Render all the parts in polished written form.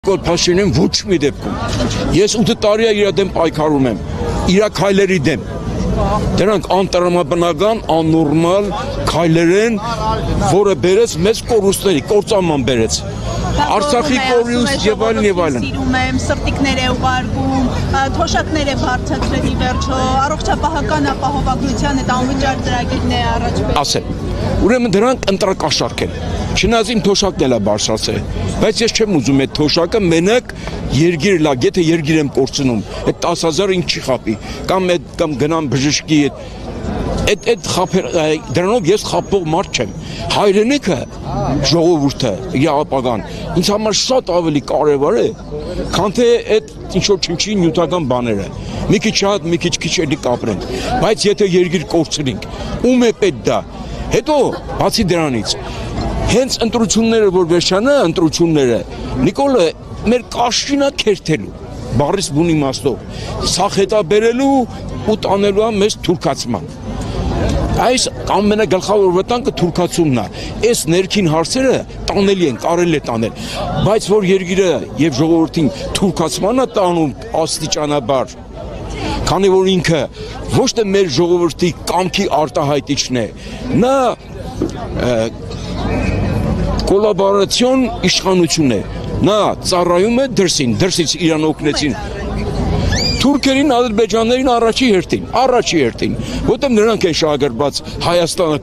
Փաշինեն ոչ մի դեպքում։ Ես 8 տարի է իր դեմ պայքարում եմ, իր քայլերի դեմ։ Դրանք անտրամաբնական, աննորմալ քայլեր են, որը բերեց մեծ կորուստների, կործանման բերեց։ Արցախի կորուստ եւ այլն եւ այլն։ Սիրում եմ, սրտիկներ է ուղարկում, թոշակներ է բարձրացրել ի վերջո, առողջապահական ապահովագրության այդ անվճար ծրագիրն է առաջ բերել։ Ասեմ, ուրեմն դրանք ընտրակաշառք են։ Չնայած իմ թոշակն էլ է բարձրացել, բայց ես չեմ ուզում այդ թոշակը մենակ երգիր լա, եթե երգիր եմ կորցնում, այդ 10,000 ինձ չի խապի, կամ գնամ բժշկի այդ խափեր, դրանով ես խափող մարդ չեմ։ Հայրենիքը, ժողովուրդը, ապագան, ինձ համար շատ ավելի կարևոր է, քան թե այդ ինչ-որ չնչի նյութական բաները։ Մի քիչ շատ, մի քիչ էլի կապրենք, բայց եթե երգիր կորցնենք, ում է պետք դա։ Հետո, բացի դրանից, հենց ընտրությունները, որ վերջանա ընտրությունները, Նիկոլը մեր կաշկինա քերթելու, բառից բուն իմաստով, սա հետաբերելու ու տանելու է մեզ թուրքացման։ Այս ամենագլխավոր վտանգը թուրքացումն է։ Այս ներքին հարցերը տանելի են, կարելի է տանել, բայց որ երգիրը եւ ժողովրդին թուրքացմանն է տանում աստիճանաբար, քանի որ ինքը ոչ թե մեր ժողովրդի կամքի արտահայտիչն է, նա կոլաբորացիոն իշխանություն է, նա ծառայում է դրսին, դրսից իրան օգնեցին թուրքերին, ադրբեջաններին առաջի հերթին, որտեղ նրանք են շահագրգռված Հայաստանը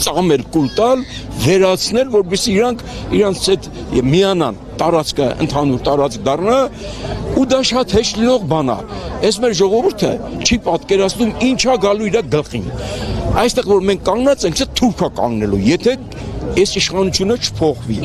ծամեր կուլ տալ, վերացնել, որպեսզի իրանց այդ միանան, տարածքը ընդհանուր տարածք դառնա, ու դա շատ հեշտ լինող բան է։ Այս մեր ժողովուրդը չի պատկերացնում ինչա գալու իր գլխին։ Այստեղ որ մենք կանգնած ենք, թուրքա կանգնելու, եթե այս իշխանությունը չփոխվի։